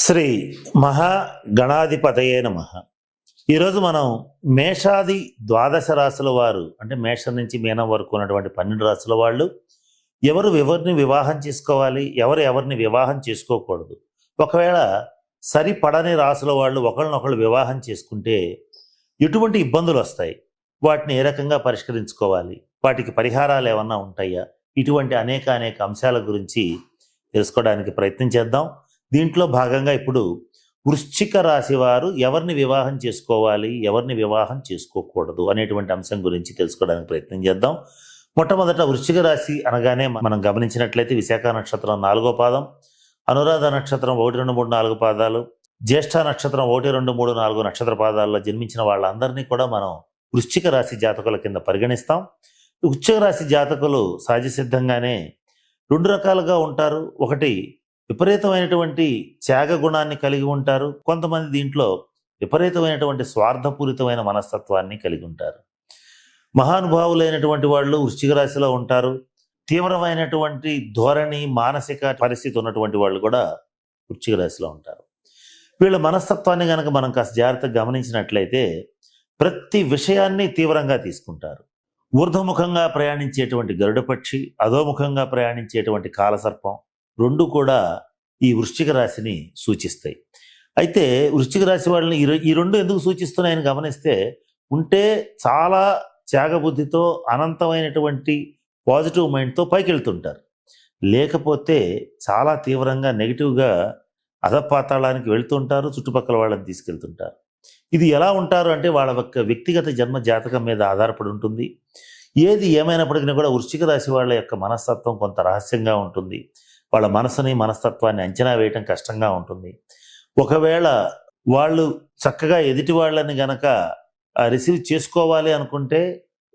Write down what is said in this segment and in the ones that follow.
శ్రీ మహాగణాధిపతయే నమః. ఈరోజు మనం మేషాది ద్వాదశ రాశుల వారు అంటే మేషం నుంచి మీనం వరకు ఉన్నటువంటి 12 రాశుల వాళ్ళు ఎవరిని వివాహం చేసుకోవాలి, ఎవరిని వివాహం చేసుకోకూడదు, ఒకవేళ సరిపడని రాశుల వాళ్ళు ఒకళ్ళనొకళ్ళు వివాహం చేసుకుంటే ఎటువంటి ఇబ్బందులు వస్తాయి, వాటిని ఏ రకంగా పరిష్కరించుకోవాలి, వాటికి పరిహారాలు ఏమన్నా ఉంటాయా, ఇటువంటి అనేక అంశాల గురించి తెలుసుకోవడానికి ప్రయత్నం చేద్దాం. దీంట్లో భాగంగా ఇప్పుడు వృశ్చిక రాశి వారు ఎవరిని వివాహం చేసుకోవాలి, ఎవరిని వివాహం చేసుకోకూడదు అనేటువంటి అంశం గురించి తెలుసుకోవడానికి ప్రయత్నం చేద్దాం. మొట్టమొదట వృశ్చిక రాశి అనగానే మనం గమనించినట్లయితే విశాఖ నక్షత్రం 4వ పాదం, అనురాధ నక్షత్రం 1, 2, 3, 4 పాదాలు, జ్యేష్ఠ నక్షత్రం 1, 2, 3, 4 నక్షత్ర పాదాల్లో జన్మించిన వాళ్ళందరినీ కూడా మనం వృశ్చిక రాశి జాతకుల కింద పరిగణిస్తాం. వృశ్చిక రాశి జాతకులు సహజ సిద్ధంగానే 2 రకాలుగా ఉంటారు. ఒకటి, విపరీతమైనటువంటి త్యాగ గుణాన్ని కలిగి ఉంటారు. కొంతమంది దీంట్లో విపరీతమైనటువంటి స్వార్థపూరితమైన మనస్తత్వాన్ని కలిగి ఉంటారు. మహానుభావులైనటువంటి వాళ్ళు వృశ్చిక రాశిలో ఉంటారు. తీవ్రమైనటువంటి ధోరణి, మానసిక పరిస్థితి ఉన్నటువంటి వాళ్ళు కూడా వృశ్చిక రాశిలో ఉంటారు. వీళ్ళ మనస్తత్వాన్ని కనుక మనం కాస్త జాగ్రత్తగా గమనించినట్లయితే ప్రతి విషయాన్ని తీవ్రంగా తీసుకుంటారు. ఊర్ధ్వముఖంగా ప్రయాణించేటువంటి గరుడ పక్షి, అధోముఖంగా ప్రయాణించేటువంటి కాలసర్పం రెండు కూడా ఈ వృశ్చిక రాశిని సూచిస్తాయి. అయితే వృశ్చిక రాశి వాళ్ళని ఈ రెండు ఎందుకు సూచిస్తున్నాయని గమనిస్తే ఉంటే చాలా త్యాగబుద్ధితో అనంతమైనటువంటి పాజిటివ్ మైండ్తో పైకి వెళ్తుంటారు, లేకపోతే చాలా తీవ్రంగా నెగిటివ్గా అధపాతాళానికి వెళ్తుంటారు, చుట్టుపక్కల వాళ్ళని తీసుకెళ్తుంటారు. ఇది ఎలా ఉంటారు అంటే వాళ్ళ యొక్క వ్యక్తిగత జన్మ జాతకం మీద ఆధారపడి ఉంటుంది. ఏది ఏమైనప్పటికీ కూడా వృశ్చిక రాశి వాళ్ళ యొక్క మనస్తత్వం కొంత రహస్యంగా ఉంటుంది. వాళ్ళ మనస్తత్వాన్ని అంచనా వేయటం కష్టంగా ఉంటుంది. ఒకవేళ వాళ్ళు చక్కగా ఎదుటి వాళ్ళని గనక రిసీవ్ చేసుకోవాలి అనుకుంటే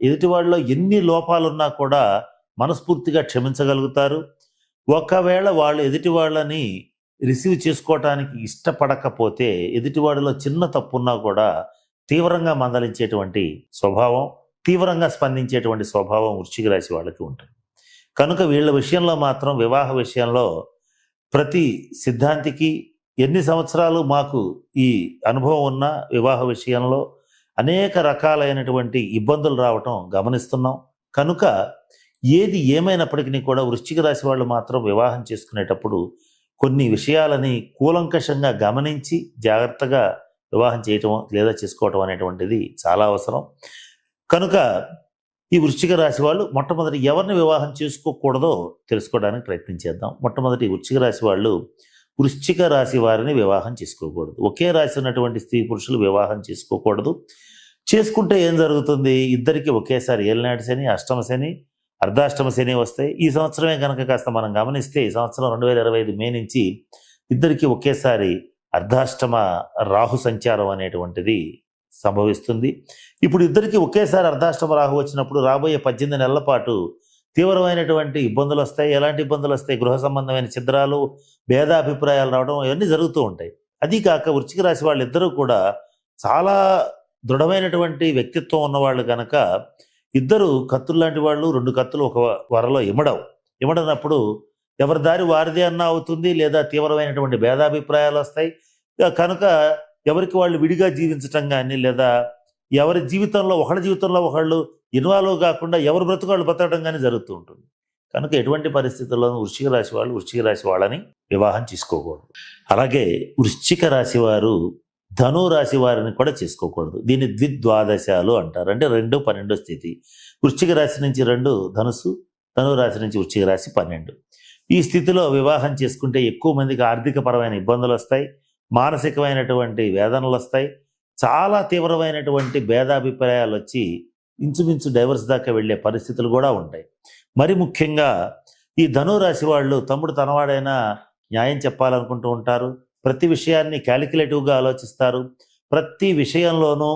ఎదుటి వాళ్ళలో ఎన్ని లోపాలున్నా కూడా మనస్ఫూర్తిగా క్షమించగలుగుతారు. ఒకవేళ వాళ్ళు ఎదుటి వాళ్ళని రిసీవ్ చేసుకోవటానికి ఇష్టపడకపోతే ఎదుటివాడిలో చిన్న తప్పున్నా కూడా తీవ్రంగా మందలించేటువంటి స్వభావం, తీవ్రంగా స్పందించేటువంటి స్వభావం వృశ్చిక రాశి వాళ్ళకి ఉంటుంది. కనుక వీళ్ళ విషయంలో మాత్రం వివాహ విషయంలో ప్రతి సిద్ధాంతికి ఎన్ని సంవత్సరాలు మాకు ఈ అనుభవం ఉన్న వివాహ విషయంలో అనేక రకాలైనటువంటి ఇబ్బందులు రావటం గమనిస్తున్నాం. కనుక ఏది ఏమైనప్పటికీ కూడా వృశ్చిక రాశి వాళ్ళు మాత్రం వివాహం చేసుకునేటప్పుడు కొన్ని విషయాలని కూలంకషంగా గమనించి జాగ్రత్తగా వివాహం చేయటం లేదా చేసుకోవటం అనేటువంటిది చాలా అవసరం. కనుక ఈ వృశ్చిక రాశి వాళ్ళు మొట్టమొదటి ఎవరిని వివాహం చేసుకోకూడదో తెలుసుకోవడానికి ప్రయత్నం చేద్దాం. మొట్టమొదటి వృశ్చిక రాశి వాళ్ళు వృశ్చిక రాశి వారిని వివాహం చేసుకోకూడదు. ఒకే రాశి ఉన్నటువంటి స్త్రీ పురుషులు వివాహం చేసుకోకూడదు. చేసుకుంటే ఏం జరుగుతుంది, ఇద్దరికి ఒకేసారి ఏలినాటి శని, అష్టమ శని, అర్ధాష్టమ శని వస్తాయి. ఈ సంవత్సరమే కనుక కాస్త మనం గమనిస్తే ఈ సంవత్సరం 2025 మే నుంచి ఇద్దరికి ఒకేసారి అర్ధాష్టమ రాహు సంచారం అనేటువంటిది సంభవిస్తుంది. ఇప్పుడు ఇద్దరికి ఒకేసారి అర్ధాష్టమ రాహు వచ్చినప్పుడు రాబోయే 18 నెలల పాటు తీవ్రమైనటువంటి ఇబ్బందులు వస్తాయి. ఎలాంటి ఇబ్బందులు వస్తాయి? గృహ సంబంధమైన ఛిద్రాలు, భేదాభిప్రాయాలు రావడం ఇవన్నీ జరుగుతూ ఉంటాయి. అది కాక వృశ్చిక రాశి వాళ్ళిద్దరూ కూడా చాలా దృఢమైనటువంటి వ్యక్తిత్వం ఉన్నవాళ్ళు కనుక ఇద్దరు కత్తులు లాంటి వాళ్ళు. 2 కత్తులు ఒక వరలో ఇమడనప్పుడు ఎవరి దారి వారిదే అన్నా అవుతుంది, లేదా తీవ్రమైనటువంటి భేదాభిప్రాయాలు వస్తాయి. కనుక ఎవరికి వాళ్ళు విడిగా జీవించటం కానీ, లేదా ఎవరి జీవితంలో ఒకళ్ళు ఇన్వాల్వ్ కాకుండా ఎవరు బ్రతుకు బ్రతకడం కానీ జరుగుతూ ఉంటుంది. కనుక ఎటువంటి పరిస్థితుల్లోనూ వృశ్చిక రాశి వాళ్ళని వివాహం చేసుకోకూడదు. అలాగే వృశ్చిక రాశి వారు ధను రాశి వారిని కూడా చేసుకోకూడదు. దీన్ని ద్విద్వాదశాలు అంటారు. అంటే 2, 12 స్థితి. వృశ్చిక రాశి నుంచి 2 ధనుసు, ధను రాశి నుంచి వృశ్చిక రాశి 12. ఈ స్థితిలో వివాహం చేసుకుంటే ఎక్కువ మందికి ఆర్థికపరమైన ఇబ్బందులు వస్తాయి, మానసికమైనటువంటి వేదనలు వస్తాయి, చాలా తీవ్రమైనటువంటి భేదాభిప్రాయాలు వచ్చి ఇంచుమించు డైవర్స్ దాకా వెళ్ళే పరిస్థితులు కూడా ఉంటాయి. మరి ముఖ్యంగా ఈ ధనురాశి వాళ్ళు తమ్ముడు తనవాడైనా న్యాయం చెప్పాలనుకుంటూ ఉంటారు. ప్రతి విషయాన్ని క్యాలిక్యులేటివ్గా ఆలోచిస్తారు. ప్రతి విషయంలోనూ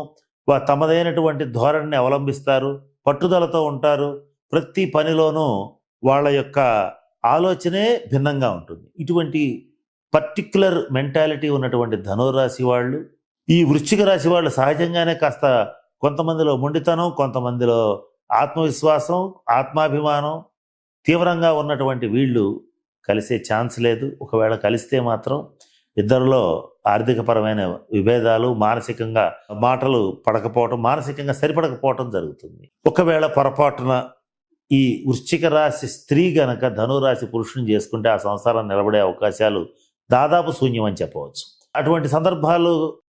తమదైనటువంటి ధోరణిని అవలంబిస్తారు, పట్టుదలతో ఉంటారు. ప్రతి పనిలోనూ వాళ్ళ యొక్క ఆలోచనే భిన్నంగా ఉంటుంది. ఇటువంటి పర్టిక్యులర్ మెంటాలిటీ ఉన్నటువంటి ధనురాశి వాళ్ళు, ఈ వృశ్చిక రాశి వాళ్ళు సహజంగానే కాస్త కొంతమందిలో మొండితనం, కొంతమందిలో ఆత్మవిశ్వాసం, ఆత్మాభిమానం తీవ్రంగా ఉన్నటువంటి వీళ్ళు కలిసే ఛాన్స్ లేదు. ఒకవేళ కలిస్తే మాత్రం ఇద్దరిలో ఆర్థికపరమైన విభేదాలు, మానసికంగా మాటలు పడకపోవటం, మానసికంగా సరిపడకపోవటం జరుగుతుంది. ఒకవేళ పొరపాటున ఈ వృశ్చిక రాశి స్త్రీ గనక ధనురాశి పురుషుని చేసుకుంటే ఆ సంసారం నిలబడే అవకాశాలు దాదాపు శూన్యం అని చెప్పవచ్చు. అటువంటి సందర్భాలు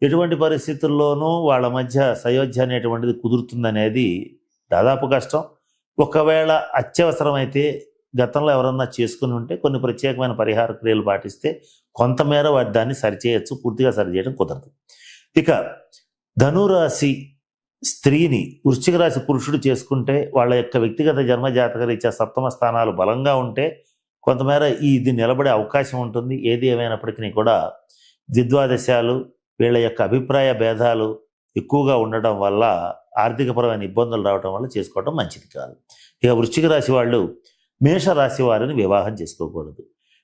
ఎటువంటి పరిస్థితుల్లోనూ వాళ్ళ మధ్య సయోధ్య అనేటువంటిది కుదురుతుందనేది దాదాపు కష్టం. ఒకవేళ అత్యవసరమైతే గతంలో ఎవరన్నా చేసుకుని ఉంటే కొన్ని ప్రత్యేకమైన పరిహార క్రియలు పాటిస్తే కొంతమేర దాన్ని సరిచేయచ్చు, పూర్తిగా సరిచేయడం కుదరదు. ఇక ధనురాశి స్త్రీని వృశ్చిక రాశి పురుషుడు చేసుకుంటే వాళ్ళ యొక్క వ్యక్తిగత జన్మజాతక రీత్యా సప్తమ స్థానాలు బలంగా ఉంటే కొంతమేర ఇది నిలబడే అవకాశం ఉంటుంది. ఏది ఏమైనప్పటికీ కూడా ద్విద్వాదశాలు వీళ్ళ యొక్క అభిప్రాయ భేదాలు ఎక్కువగా ఉండటం వల్ల ఆర్థికపరమైన ఇబ్బందులు రావడం వల్ల చేసుకోవడం మంచిది కాదు. ఇక వృశ్చిక రాశి వాళ్ళు మేషరాశి వారిని వివాహం చేసుకోకూడదు.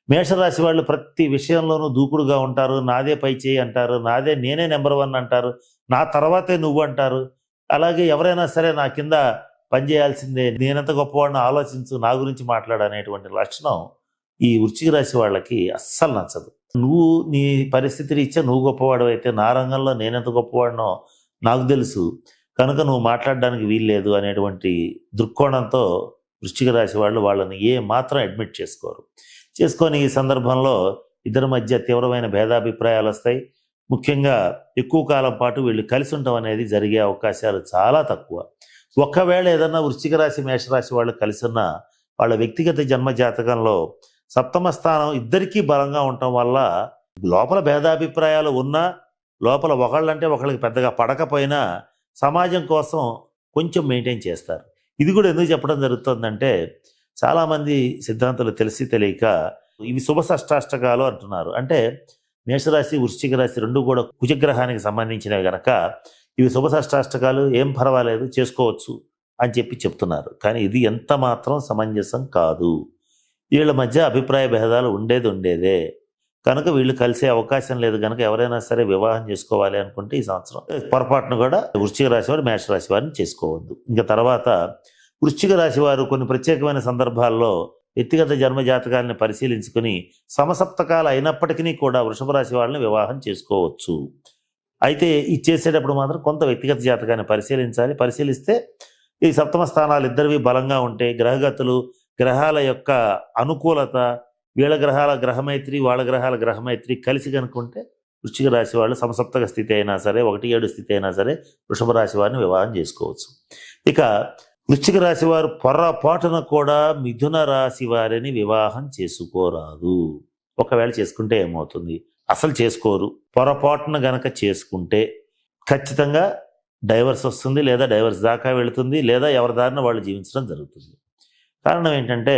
మేషరాశి వాళ్ళు ప్రతి విషయంలోనూ దూకుడుగా ఉంటారు. నాదే పై చేయి అంటారు, నేనే నెంబర్ 1 అంటారు, నా తర్వాతే నువ్వు అంటారు. అలాగే ఎవరైనా సరే నా కింద పనిచేయాల్సిందే, నేనెంత గొప్పవాడిని ఆలోచించు, నా గురించి మాట్లాడనేటువంటి లక్షణం ఈ వృశ్చిక రాశి వాళ్ళకి అస్సలు నచ్చదు. నువ్వు నీ పరిస్థితి రీత్యా నువ్వు గొప్పవాడు అయితే నా రంగంలో నేనెంత గొప్పవాడినో నాకు తెలుసు, కనుక నువ్వు మాట్లాడడానికి వీల్లేదు అనేటువంటి దృక్కోణంతో వృశ్చిక రాశి వాళ్ళు వాళ్ళని ఏ మాత్రం అడ్మిట్ చేసుకొని ఈ సందర్భంలో ఇద్దరి మధ్య తీవ్రమైన భేదాభిప్రాయాలు వస్తాయి. ముఖ్యంగా ఎక్కువ కాలం పాటు వీళ్ళు కలిసి ఉండటం అనేది జరిగే అవకాశాలు చాలా తక్కువ. ఒకవేళ ఏదన్నా వృశ్చిక రాశి మేషరాశి వాళ్ళు కలిసి ఉన్న వాళ్ళ వ్యక్తిగత జన్మ జాతకంలో సప్తమ స్థానం ఇద్దరికీ బలంగా ఉండటం వల్ల లోపల భేదాభిప్రాయాలు ఉన్నా, లోపల ఒకళ్ళంటే ఒకళ్ళకి పెద్దగా పడకపోయినా సమాజం కోసం కొంచెం మెయింటైన్ చేస్తారు. ఇది కూడా ఎందుకు చెప్పడం జరుగుతుందంటే చాలామంది సిద్ధాంతులు తెలిసి తెలియక ఇవి శుభ షష్టాష్టకాలు అంటున్నారు. అంటే మేషరాశి వృశ్చిక రాశి రెండు కూడా కుజగ్రహానికి సంబంధించినవి గనక ఇవి శుభ షష్టాష్టకాలు, ఏం పర్వాలేదు చేసుకోవచ్చు అని చెప్తున్నారు. కానీ ఇది ఎంత మాత్రం సమంజసం కాదు. వీళ్ళ మధ్య అభిప్రాయ భేదాలు ఉండేదే కనుక వీళ్ళు కలిసే అవకాశం లేదు. కనుక ఎవరైనా సరే వివాహం చేసుకోవాలి అనుకుంటే ఈ సంవత్సరం పొరపాటును కూడా వృశ్చిక రాశి వారు మేషరాశి వారిని చేసుకోవద్దు. ఇంకా తర్వాత వృశ్చిక రాశి వారు కొన్ని ప్రత్యేకమైన సందర్భాల్లో వ్యక్తిగత జన్మ జాతకాలను పరిశీలించుకుని సమసప్తకాలు అయినప్పటికీ కూడా వృషభ రాశి వాళ్ళని వివాహం చేసుకోవచ్చు. అయితే ఇది చేసేటప్పుడు మాత్రం కొంత వ్యక్తిగత జాతకాన్ని పరిశీలిస్తే ఈ సప్తమ స్థానాలు ఇద్దరివి బలంగా ఉంటే గ్రహగతులు, గ్రహాల యొక్క అనుకూలత, వీళ్ళ గ్రహాల గ్రహమైత్రి, వాళ్ళ గ్రహాల గ్రహమైత్రి కలిసి కనుక్కుంటే వృశ్చిక రాశి వాళ్ళు సమసప్తక స్థితి అయినా సరే, 1-7 స్థితి అయినా సరే వృషభ రాశి వారిని వివాహం చేసుకోవచ్చు. ఇక వృశ్చిక రాశి వారు పొరపాటున కూడా మిథున రాశి వారిని వివాహం చేసుకోరాదు. ఒకవేళ చేసుకుంటే ఏమవుతుంది? అసలు చేసుకోరు. పొరపాటున గనక చేసుకుంటే ఖచ్చితంగా డైవర్స్ వస్తుంది, లేదా డైవర్స్ దాకా వెళుతుంది, లేదా ఎవరి దారిన వాళ్ళు జీవించడం జరుగుతుంది. కారణం ఏంటంటే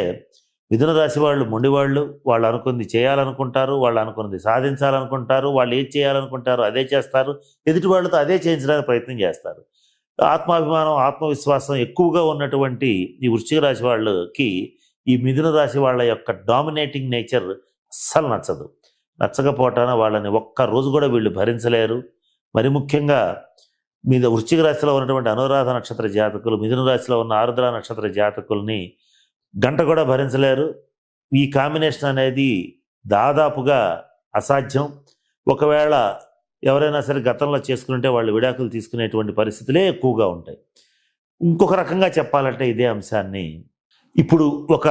మిథున రాశి వాళ్ళు మొండివాళ్ళు. వాళ్ళు అనుకుంది చేయాలనుకుంటారు, వాళ్ళు అనుకున్నది సాధించాలనుకుంటారు, వాళ్ళు ఏది చేయాలనుకుంటారో అదే చేస్తారు, ఎదుటి వాళ్ళతో అదే చేయించడానికి ప్రయత్నం చేస్తారు. ఆత్మాభిమానం, ఆత్మవిశ్వాసం ఎక్కువగా ఉన్నటువంటి ఈ వృశ్చిక రాశి వాళ్ళకి ఈ మిథున రాశి వాళ్ళ యొక్క డామినేటింగ్ నేచర్ అస్సలు నచ్చకపోవటాన వాళ్ళని ఒక్క రోజు కూడా వీళ్ళు భరించలేరు. మరి ముఖ్యంగా వృశ్చిక రాశిలో ఉన్నటువంటి అనురాధ నక్షత్ర జాతకులు, మిథున రాశిలో ఉన్న ఆరుద్ర నక్షత్ర జాతకుల్ని గంట కూడా భరించలేరు. ఈ కాంబినేషన్ అనేది దాదాపుగా అసాధ్యం. ఒకవేళ ఎవరైనా సరే గతంలో చేసుకుంటే వాళ్ళు విడాకులు తీసుకునేటువంటి పరిస్థితులే ఎక్కువగా ఉంటాయి. ఇంకొక రకంగా చెప్పాలంటే ఇదే అంశాన్ని ఇప్పుడు ఒక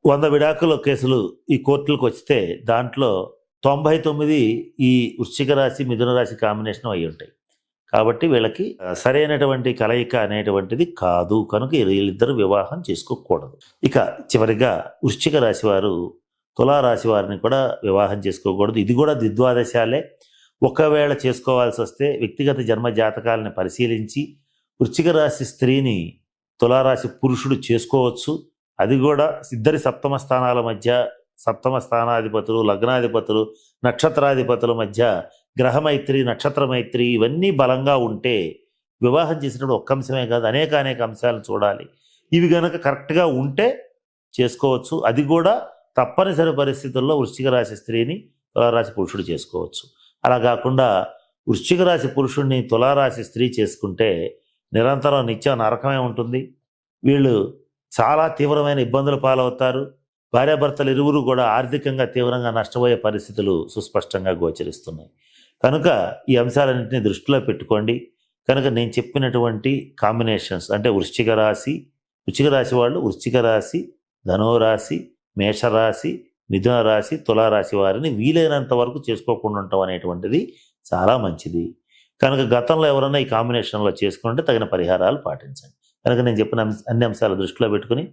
100 విడాకుల కేసులు ఈ కోర్టులకు వస్తే దాంట్లో 99 ఈ వృశ్చిక రాశి మిథున రాశి కాంబినేషన్ అయి ఉంటాయి. కాబట్టి వీళ్ళకి సరైనటువంటి కలయిక అనేటువంటిది కాదు. కనుక వీళ్ళిద్దరూ వివాహం చేసుకోకూడదు. ఇక చివరిగా వృశ్చిక రాశి వారు తులారాశి వారిని కూడా వివాహం చేసుకోకూడదు. ఇది కూడా ద్విద్వాదశాలే. ఒకవేళ చేసుకోవాల్సి వస్తే వ్యక్తిగత జన్మ జాతకాలను పరిశీలించి వృశ్చిక రాశి స్త్రీని తులారాశి పురుషుడు చేసుకోవచ్చు. అది కూడా ఇద్దరి సప్తమ స్థానాల మధ్య, సప్తమ స్థానాధిపతులు, లగ్నాధిపతులు, నక్షత్రాధిపతుల మధ్య గ్రహమైత్రి, నక్షత్రమైత్రి ఇవన్నీ బలంగా ఉంటే వివాహం చేసినప్పుడు ఒక్క అంశమే కాదు, అనేక అంశాలను చూడాలి. ఇవి గనక కరెక్ట్గా ఉంటే చేసుకోవచ్చు. అది కూడా తప్పనిసరి పరిస్థితుల్లో వృశ్చిక రాశి స్త్రీని తులారాశి పురుషుడు చేసుకోవచ్చు. అలా కాకుండా వృశ్చిక రాశి పురుషుడిని తులారాశి స్త్రీ చేసుకుంటే నిరంతరం నిత్యం నరకమే ఉంటుంది. వీళ్ళు చాలా తీవ్రమైన ఇబ్బందుల పాలవుతారు. భార్యాభర్తలు ఇరువురు కూడా ఆర్థికంగా తీవ్రంగా నష్టపోయే పరిస్థితులు సుస్పష్టంగా గోచరిస్తున్నాయి. కనుక ఈ అంశాలన్నింటినీ దృష్టిలో పెట్టుకోండి. కనుక నేను చెప్పినటువంటి కాంబినేషన్స్ అంటే వృశ్చిక రాశి వాళ్ళు వృశ్చిక రాశి, ధనురాశి, మేషరాశి, మిథున రాశి, తులారాశి వారిని వీలైనంత వరకు చేసుకోకుండా ఉండటం అనేటువంటిది చాలా మంచిది. కనుక గతంలో ఎవరైనా ఈ కాంబినేషన్లో చేసుకుంటే తగిన పరిహారాలు పాటించండి. కనుక నేను చెప్పిన అన్ని అంశాలు దృష్టిలో పెట్టుకుని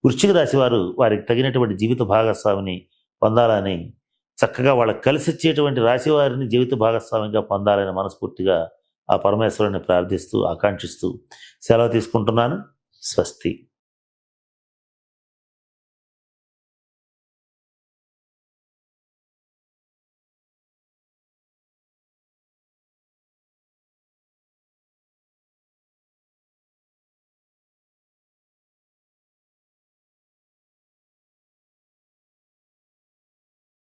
వృశ్చిక రాశి వారు వారికి తగినటువంటి జీవిత భాగస్వామిని పొందాలని, చక్కగా వాళ్ళకి కలిసి వచ్చేటువంటి రాశి వారిని జీవిత భాగస్వామిగా పొందాలని మనస్ఫూర్తిగా ఆ పరమేశ్వరుని ప్రార్థిస్తూ ఆకాంక్షిస్తూ సెలవు తీసుకుంటున్నాను. స్వస్తి.